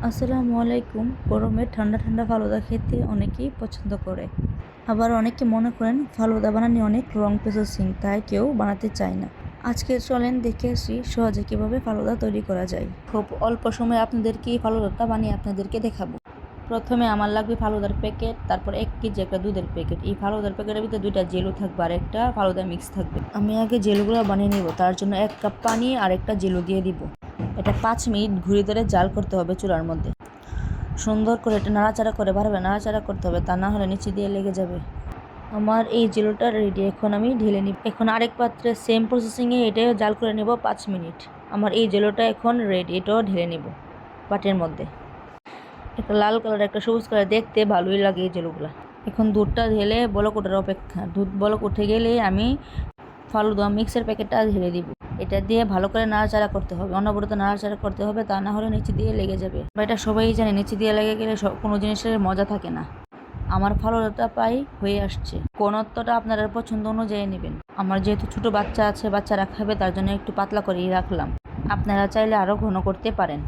আসসালামু আলাইকুম। গরমে ঠান্ডা ঠান্ডা ফালুদা খেতে অনেকেই পছন্দ করে। আবার অনেকে মনে করেন ফালুদা বানানো অনেক লং প্রসেসিং, তাই কেউ বানাতে চায় না। আজকে চলেন দেখে আসি সহজে কীভাবে ফালুদা তৈরি করা যায়। খুব অল্প সময়ে আপনাদেরকে এই ফালুদাটা বানিয়ে আপনাদেরকে দেখাবো। প্রথমে আমার লাগবে ফালুদার প্যাকেট, তারপর 1 কেজি একটা দুধের প্যাকেট। এই ফালুদার প্যাকেটের ভিতরে 2টা জেলু থাকবে আর একটা ফালুদা মিক্স থাকবে। আমি আগে জেলুগুলো বানিয়ে নিব, তার জন্য 1 কাপ পানি আর একটা জেলু দিয়ে দিব। এটা 5 মিনিট ঘুরে ধরে জাল করতে হবে চুলার মধ্যে। সুন্দর করে এটা নাড়াচাড়া করে বারবার নাড়াচাড়া করতে হবে, তা না হলে নিচে দিয়ে লেগে যাবে। আমার এই জেলোটা রেডি, এখন আমি ঢেলে নিব। এখন আরেক পাত্রে সেম প্রসেসিংয়ে এটাও জাল করে নেব 5 মিনিট। আমার এই জেলোটা এখন রেডি, এটাও ঢেলে নেব বাটির মধ্যে। একটা লাল কালার একটা সবুজ কালার, দেখতে ভালোই লাগে এই জেলোগুলা। এখন দুধটা ঢেলে বলক ওঠার অপেক্ষা। দুধ বলক উঠে গেলে আমি ফালুদা মিক্সের প্যাকেটটা ঢেলে দিব। এটা দিয়ে ভালো করে নাড়াচাড়া করতে হবে, অনবরত নাড়াচাড়া করতে হবে, তা না হলে নিচে দিয়ে লেগে যাবে। এটা সবাই জানে, নিচে দিয়ে লেগে গেলে কোনো জিনিসের মজা থাকে না। আমার ফালুদাটা প্রায় হয়ে আসছে। ঘনত্বটা আপনাদের পছন্দ অনুযায়ী নেবেন। আমার যেহেতু ছোট বাচ্চা আছে, বাচ্চারা খাবে, তার জন্য একটু পাতলা করেই রাখলাম। আপনারা চাইলে আরও ঘন করতে পারেন।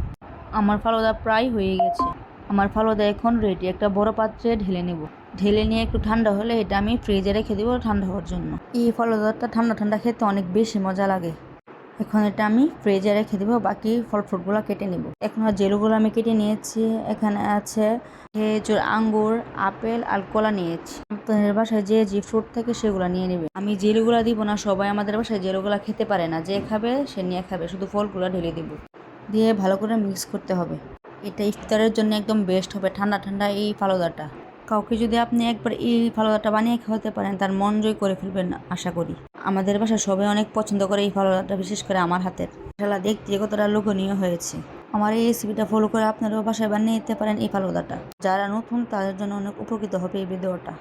আমার ফালুদা প্রায় হয়ে গেছে। আমার ফালুদা এখন রেডি। একটা বড় পাত্রে ঢেলে নেব। ঢেলে নিয়ে একটু ঠান্ডা হলে এটা আমি ফ্রিজে রেখে দেবো ঠান্ডা হওয়ার জন্য। এই ফালুদাটা ঠান্ডা ঠান্ডা খেতে অনেক বেশি মজা লাগে। এখন এটা আমি ফ্রিজে রেখে দেবো, বাকি ফল ফ্রুটগুলো কেটে নেব। এখন জেলুগুলো আমি কেটে নিয়েছি। এখানে আছে খেজুর, আঙ্গুর, আপেল আর কলা নিয়েছি। আপনাদের বাসায় যে ফ্রুট থাকে সেগুলো নিয়ে নেবে। আমি জেলুগুলো দিব না, সবাই আমাদের বাসায় জেলুগুলো খেতে পারে না। যে খাবে সে নিয়ে খাবে, শুধু ফলগুলো ঢেলে দিব। দিয়ে ভালো করে মিক্স করতে হবে। এটা ইফতারের জন্য একদম বেস্ট হবে, ঠান্ডা ঠান্ডা এই ফালুদাটা। কাউকে যদি আপনি একবার এই ফালুদাটা বানিয়ে খাওয়াতে পারেন, তার মন জয় করে ফেলবেন আশা করি। আমাদের বাসায় সবাই অনেক পছন্দ করে এই ফালুদাটা, বিশেষ করে আমার হাতের। খেলা দেখতে কতটা লোভনীয় হয়েছে। আমার এই রেসিপিটা ফলো করে আপনারাও বাসায় বানিয়ে নিতে পারেন এই ফালুদাটা। যারা নতুন তাদের জন্য অনেক উপকৃত হবে এই ভিডিওটা।